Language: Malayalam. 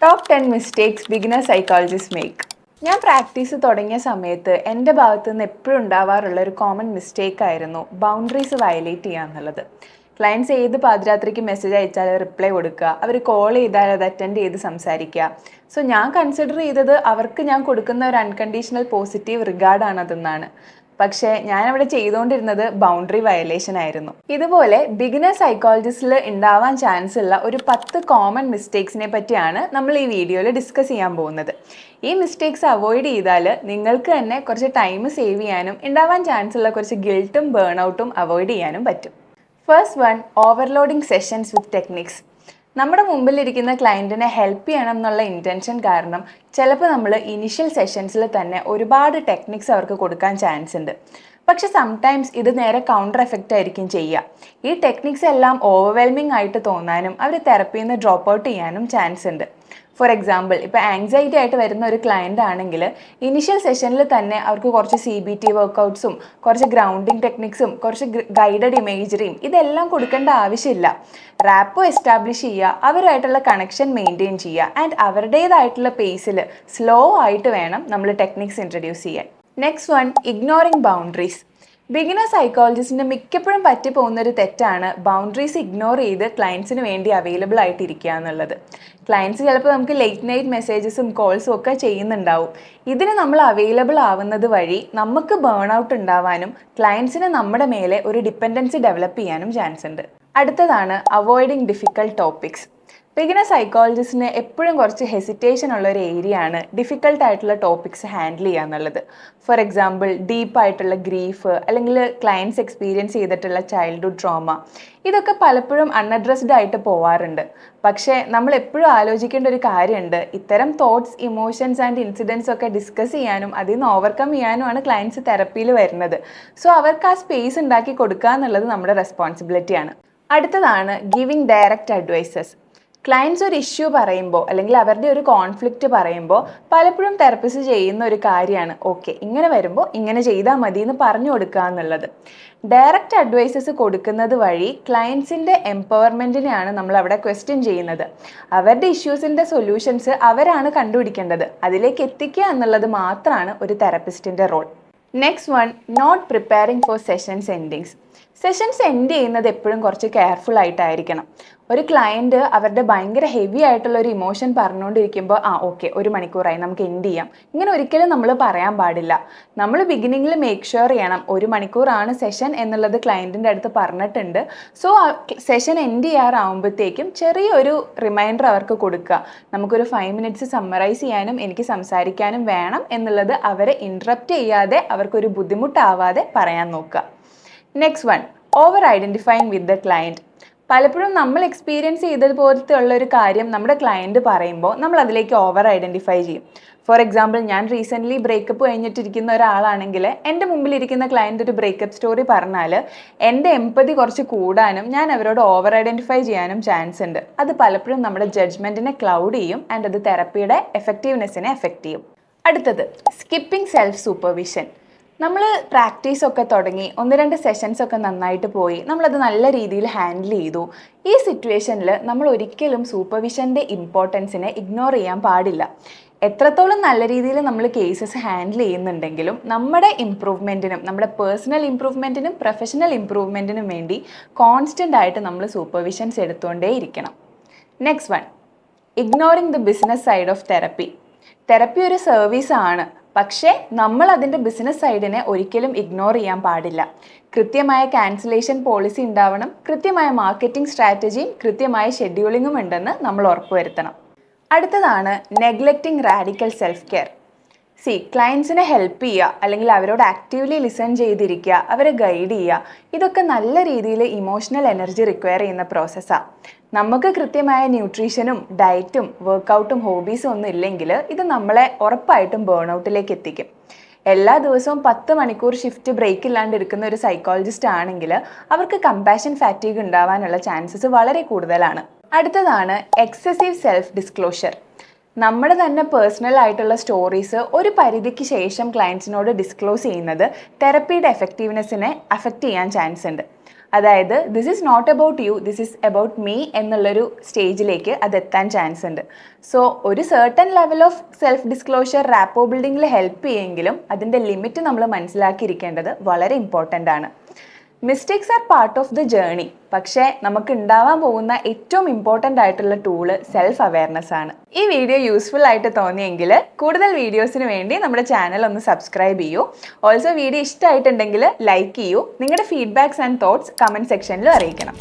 Top 10 mistakes beginner psychologist make. ഞാൻ പ്രാക്ടീസ് തുടങ്ങിയ സമയത്ത് എൻ്റെ ഭാഗത്തു നിന്ന് എപ്പോഴും ഉണ്ടാവാറുള്ള ഒരു കോമൺ മിസ്റ്റേക്ക് ആയിരുന്നു ബൗണ്ടറീസ് വയലേറ്റ് ചെയ്യുക എന്നുള്ളത്. ക്ലയൻറ്റ്സ് ഏത് പാതിരാത്രിക്ക് മെസ്സേജ് അയച്ചാൽ റിപ്ലൈ കൊടുക്കുക, അവർ കോൾ ചെയ്താൽ അത് അറ്റൻഡ് ചെയ്ത് സംസാരിക്കുക. സോ ഞാൻ കൺസിഡർ ചെയ്തത് അവർക്ക് ഞാൻ കൊടുക്കുന്ന ഒരു അൺകണ്ടീഷണൽ പോസിറ്റീവ് റിഗാർഡാണ് അതെന്നാണ്. പക്ഷേ ഞാനവിടെ ചെയ്തുകൊണ്ടിരുന്നത് ബൗണ്ടറി വയലേഷൻ ആയിരുന്നു. ഇതുപോലെ ബിഗിനർ സൈക്കോളജിസ്റ്റിൽ ഉണ്ടാവാൻ ചാൻസ് ഉള്ള ഒരു 10 കോമൺ മിസ്റ്റേക്സിനെ പറ്റിയാണ് നമ്മൾ ഈ വീഡിയോയിൽ ഡിസ്കസ് ചെയ്യാൻ പോകുന്നത്. ഈ മിസ്റ്റേക്സ് അവോയ്ഡ് ചെയ്താൽ നിങ്ങൾക്ക് തന്നെ കുറച്ച് ടൈം സേവ് ചെയ്യാനും ഉണ്ടാവാൻ ചാൻസ് ഉള്ള കുറച്ച് ഗിൽട്ടും ബേൺ ഔട്ടും അവോയ്ഡ് ചെയ്യാനും പറ്റും. ഫസ്റ്റ് വൺ, ഓവർലോഡിങ് സെഷൻസ് വിത്ത് ടെക്നിക്സ്. നമ്മുടെ മുമ്പിലിരിക്കുന്ന ക്ലയൻറ്റിനെ ഹെൽപ്പ് ചെയ്യണം എന്നുള്ള ഇൻറ്റൻഷൻ കാരണം ചിലപ്പോൾ നമ്മൾ ഇനിഷ്യൽ സെഷൻസിൽ തന്നെ ഒരുപാട് ടെക്നിക്സ് അവർക്ക് കൊടുക്കാൻ ചാൻസ് ഉണ്ട്. പക്ഷെ സംടൈംസ് ഇത് നേരെ കൗണ്ടർ എഫക്റ്റ് ആയിരിക്കും ചെയ്യുക. ഈ ടെക്നിക്സ് എല്ലാം ഓവർവെൽമിംഗ് ആയിട്ട് തോന്നാനും അവർ തെറപ്പിയിൽ നിന്ന് ഡ്രോപ്പ് ഔട്ട് ചെയ്യാനും ചാൻസ് ഉണ്ട്. ഫോർ എക്സാമ്പിൾ, ഇപ്പോൾ ആങ്സൈറ്റി ആയിട്ട് വരുന്ന ഒരു ക്ലയൻ്റ് ആണെങ്കിൽ ഇനിഷ്യൽ സെഷനിൽ തന്നെ അവർക്ക് കുറച്ച് CBT വർക്കൗട്ട്സും കുറച്ച് ഗ്രൗണ്ടിങ് ടെക്നിക്സും കുറച്ച് ഗൈഡഡ് ഇമേജറിയും ഇതെല്ലാം കൊടുക്കേണ്ട ആവശ്യമില്ല. റാപ്പോ എസ്റ്റാബ്ലിഷ് ചെയ്യുക, അവരുമായിട്ടുള്ള കണക്ഷൻ മെയിൻറ്റെയിൻ ചെയ്യുക ആൻഡ് അവരുടേതായിട്ടുള്ള പേസിൽ സ്ലോ ആയിട്ട് വേണം നമ്മൾ ടെക്നിക്സ് ഇൻട്രൊഡ്യൂസ് ചെയ്യാൻ. Next one, ignoring boundaries. Beginner സൈക്കോളജിസ്റ്റിന് മിക്കപ്പോഴും പറ്റിപ്പോകുന്നൊരു തെറ്റാണ് ബൗണ്ടറീസ് ഇഗ്നോർ ചെയ്ത് ക്ലയൻസിന് വേണ്ടി അവൈലബിൾ ആയിട്ടിരിക്കുക എന്നുള്ളത്. ക്ലയൻസ് ചിലപ്പോൾ നമുക്ക് ലേറ്റ് നൈറ്റ് മെസ്സേജസും കോൾസും ഒക്കെ ചെയ്യുന്നുണ്ടാവും. ഇതിന് നമ്മൾ അവൈലബിൾ ആവുന്നത് വഴി നമുക്ക് ബേൺ ഔട്ട് ഉണ്ടാവാനും ക്ലയൻസിന് നമ്മുടെ മേലെ ഒരു ഡിപ്പെൻഡൻസി ഡെവലപ്പ് ചെയ്യാനും ചാൻസ് ഉണ്ട്. അടുത്തതാണ് അവോയ്ഡിങ് ഡിഫിക്കൽട്ട് ടോപ്പിക്സ്. ബിഗിനർ സൈക്കോളജിസ്റ്റിന് എപ്പോഴും കുറച്ച് ഹെസിറ്റേഷൻ ഉള്ള ഒരു ഏരിയ ആണ് ഡിഫിക്കൽട്ട് ആയിട്ടുള്ള ടോപ്പിക്സ് ഹാൻഡിൽ ചെയ്യുക എന്നുള്ളത്. ഫോർ എക്സാമ്പിൾ, ഡീപ്പായിട്ടുള്ള ഗ്രീഫ് അല്ലെങ്കിൽ ക്ലയൻറ്റ്സ് എക്സ്പീരിയൻസ് ചെയ്തിട്ടുള്ള ചൈൽഡ്ഹുഡ് ട്രോമ, ഇതൊക്കെ പലപ്പോഴും അൺഅഡ്രസ്ഡ് ആയിട്ട് പോവാറുണ്ട്. പക്ഷേ നമ്മൾ എപ്പോഴും ആലോചിക്കേണ്ട ഒരു കാര്യമുണ്ട്, ഇത്തരം തോട്ട്സ്, ഇമോഷൻസ് ആൻഡ് ഇൻസിഡൻസ് ഒക്കെ ഡിസ്കസ് ചെയ്യാനും അതിൽ നിന്ന് ഓവർകം ചെയ്യാനുമാണ് ക്ലയൻറ്റ്സ് തെറപ്പിയിൽ വരുന്നത്. സോ അവർക്ക് ആ സ്പേസ് ഉണ്ടാക്കി കൊടുക്കുക എന്നുള്ളത് നമ്മുടെ റെസ്പോൺസിബിലിറ്റിയാണ്. അടുത്തതാണ് ഗിവിങ് ഡയറക്റ്റ് അഡ്വൈസസ്. ക്ലയൻറ്റ്സ് ഒരു ഇഷ്യൂ പറയുമ്പോൾ അല്ലെങ്കിൽ അവരുടെ ഒരു കോൺഫ്ലിക്റ്റ് പറയുമ്പോൾ പലപ്പോഴും തെറപ്പിസ്റ്റ് ചെയ്യുന്ന ഒരു കാര്യമാണ് ഓക്കെ ഇങ്ങനെ വരുമ്പോൾ ഇങ്ങനെ ചെയ്താൽ മതി എന്ന് പറഞ്ഞു കൊടുക്കുക എന്നുള്ളത്. ഡയറക്റ്റ് അഡ്വൈസസ് കൊടുക്കുന്നത് വഴി ക്ലയൻസിൻ്റെ എംപവർമെൻറ്റിനെയാണ് നമ്മൾ അവിടെ ക്വസ്റ്റ്യൻ ചെയ്യുന്നത്. അവരുടെ ഇഷ്യൂസിൻ്റെ സൊല്യൂഷൻസ് അവരാണ് കണ്ടുപിടിക്കേണ്ടത്. അതിലേക്ക് എത്തിക്കുക എന്നുള്ളത് മാത്രമാണ് ഒരു തെറപ്പിസ്റ്റിൻ്റെ role. Next one, not preparing for sessions endings. Sessions end ചെയ്യുന്നത് എപ്പോഴും കുറച്ച് കെയർഫുൾ ആയിട്ടായിരിക്കണം. ഒരു ക്ലയൻറ്റ് അവരുടെ ഭയങ്കര ഹെവി ആയിട്ടുള്ള ഒരു ഇമോഷൻ പറഞ്ഞുകൊണ്ടിരിക്കുമ്പോൾ ഓക്കെ 1 മണിക്കൂറായി നമുക്ക് എൻഡ് ചെയ്യാം, ഇങ്ങനെ ഒരിക്കലും നമ്മൾ പറയാൻ പാടില്ല. നമ്മൾ ബിഗിനിങ്ങിൽ മേക്ക് ഷുവർ ചെയ്യണം 1 മണിക്കൂറാണ് സെഷൻ എന്നുള്ളത് ക്ലയൻറ്റിൻ്റെ അടുത്ത് പറഞ്ഞിട്ടുണ്ട്. സോ സെഷൻ എൻഡ് ചെയ്യാറാവുമ്പോഴത്തേക്കും ചെറിയൊരു റിമൈൻഡർ അവർക്ക് കൊടുക്കുക. നമുക്കൊരു 5 മിനിറ്റ്സ് സമ്മറൈസ് ചെയ്യാനും എനിക്ക് സംസാരിക്കാനും വേണം എന്നുള്ളത് അവരെ ഇൻട്രപ്റ്റ് ചെയ്യാതെ അവർക്കൊരു ബുദ്ധിമുട്ടാവാതെ പറയാൻ നോക്കുക. Next one, over identifying with the client. പലപ്പോഴും നമ്മൾ എക്സ്പീരിയൻസ് ചെയ്തതുപോലത്തെ ഉള്ളൊരു കാര്യം നമ്മുടെ ക്ലയൻറ്റ് പറയുമ്പോൾ നമ്മൾ അതിലേക്ക് ഓവർ ഐഡൻറ്റിഫൈ ചെയ്യും. ഫോർ എക്സാമ്പിൾ, ഞാൻ റീസെൻ്റ്ലി ബ്രേക്കപ്പ് കഴിഞ്ഞിട്ടിരിക്കുന്ന ഒരാളാണെങ്കിൽ എൻ്റെ മുമ്പിലിരിക്കുന്ന ക്ലയൻറ്റ് ഒരു ബ്രേക്കപ്പ് സ്റ്റോറി പറഞ്ഞാൽ എൻ്റെ എംപതി കുറച്ച് കൂടാനും ഞാൻ അവരോട് ഓവർ ഐഡൻറ്റിഫൈ ചെയ്യാനും ചാൻസ് ഉണ്ട്. അത് പലപ്പോഴും നമ്മുടെ ജഡ്ജ്മെൻറ്റിനെ ക്ലൗഡ് ചെയ്യും ആൻഡ് അത് തെറപ്പിയുടെ എഫക്റ്റീവ്നെസ്സിനെ എഫക്റ്റ് ചെയ്യും. അടുത്തത്, സ്കിപ്പിംഗ് സെൽഫ് സൂപ്പർവിഷൻ. നമ്മൾ പ്രാക്ടീസൊക്കെ തുടങ്ങി 1-2 സെഷൻസ് ഒക്കെ നന്നായിട്ട് പോയി, നമ്മളത് നല്ല രീതിയിൽ ഹാൻഡിൽ ചെയ്തു. ഈ സിറ്റുവേഷനിൽ നമ്മൾ ഒരിക്കലും സൂപ്പർവിഷൻ്റെ ഇമ്പോർട്ടൻസിനെ ഇഗ്നോർ ചെയ്യാൻ പാടില്ല. എത്രത്തോളം നല്ല രീതിയിൽ നമ്മൾ കേസസ് ഹാൻഡിൽ ചെയ്യുന്നുണ്ടെങ്കിലും നമ്മുടെ ഇമ്പ്രൂവ്മെൻറ്റിനും നമ്മുടെ പേഴ്സണൽ ഇമ്പ്രൂവ്മെൻറ്റിനും പ്രൊഫഷണൽ ഇമ്പ്രൂവ്മെൻറ്റിനും വേണ്ടി കോൺസ്റ്റൻ്റ് ആയിട്ട് നമ്മൾ സൂപ്പർവിഷൻസ് എടുത്തുകൊണ്ടേ ഇരിക്കണം. Next one, ignoring the business side of therapy. Therapy ഒരു സർവീസ് ആണ്, പക്ഷേ നമ്മൾ അതിൻ്റെ ബിസിനസ് സൈഡിനെ ഒരിക്കലും ഇഗ്നോർ ചെയ്യാൻ പാടില്ല. കൃത്യമായ ക്യാൻസലേഷൻ പോളിസി ഉണ്ടാവണം, കൃത്യമായ മാർക്കറ്റിംഗ് സ്ട്രാറ്റജിയും കൃത്യമായ ഷെഡ്യൂളിങ്ങും ഉണ്ടെന്ന് നമ്മൾ ഉറപ്പുവരുത്തണം. അടുത്തതാണ് നെഗ്ലക്റ്റിംഗ് റാഡിക്കൽ സെൽഫ് കെയർ. ക്ലയൻസിനെ ഹെൽപ്പ് ചെയ്യുക അല്ലെങ്കിൽ അവരോട് ആക്റ്റീവ്ലി ലിസൺ ചെയ്തിരിക്കുക, അവരെ ഗൈഡ് ചെയ്യുക, ഇതൊക്കെ നല്ല രീതിയിൽ ഇമോഷണൽ എനർജി റിക്വയർ ചെയ്യുന്ന പ്രോസസ്സാണ്. നമുക്ക് കൃത്യമായ ന്യൂട്രീഷനും ഡയറ്റും വർക്കൗട്ടും ഹോബീസും ഒന്നും ഇല്ലെങ്കിൽ ഇത് നമ്മളെ ഉറപ്പായിട്ടും ബേൺ ഔട്ടിലേക്ക് എത്തിക്കും. എല്ലാ ദിവസവും 10 മണിക്കൂർ ഷിഫ്റ്റ് ബ്രേക്ക് ഇല്ലാണ്ട് എടുക്കുന്ന ഒരു സൈക്കോളജിസ്റ്റ് ആണെങ്കിൽ അവർക്ക് കമ്പാഷൻ ഫാറ്റീഗ് ഉണ്ടാവാനുള്ള ചാൻസസ് വളരെ കൂടുതലാണ്. അടുത്തതാണ് എക്സസീവ് സെൽഫ് ഡിസ്ക്ലോഷർ. നമ്മുടെ തന്നെ പേഴ്സണൽ ആയിട്ടുള്ള സ്റ്റോറീസ് ഒരു പരിധിക്ക് ശേഷം ക്ലയൻസിനോട് ഡിസ്ക്ലോസ് ചെയ്യുന്നത് തെറപ്പിയുടെ എഫക്റ്റീവ്നെസ്സിനെ അഫക്റ്റ് ചെയ്യാൻ ചാൻസ് ഉണ്ട്. അതായത് this is not about you, this is about me എന്നുള്ളൊരു സ്റ്റേജിലേക്ക് അതെത്താൻ ചാൻസ് ഉണ്ട്. സോ ഒരു certain level of self disclosure rapport ബിൽഡിങ്ങിൽ ഹെൽപ്പ് ചെയ്യുമെങ്കിലും അതിൻ്റെ ലിമിറ്റ് നമ്മൾ മനസ്സിലാക്കിയിരിക്കേണ്ടത് വളരെ ഇമ്പോർട്ടൻ്റ് ആണ്. Mistakes are part of the journey. പക്ഷേ നമുക്ക് ഉണ്ടാവാൻ പോകുന്ന ഏറ്റവും ഇമ്പോർട്ടൻ്റ് ആയിട്ടുള്ള ടൂള് സെൽഫ് അവെയർനെസ് ആണ്. ഈ വീഡിയോ യൂസ്ഫുൾ ആയിട്ട് തോന്നിയെങ്കിൽ കൂടുതൽ വീഡിയോസിന് വേണ്ടി നമ്മുടെ ചാനൽ ഒന്ന് സബ്സ്ക്രൈബ് ചെയ്യൂ. ഓൾസോ വീഡിയോ ഇഷ്ടമായിട്ടുണ്ടെങ്കിൽ ലൈക്ക് ചെയ്യൂ. നിങ്ങളുടെ ഫീഡ്ബാക്സ് ആൻഡ് തോട്ട്സ് കമൻറ്റ് സെക്ഷനിൽ അറിയിക്കണം.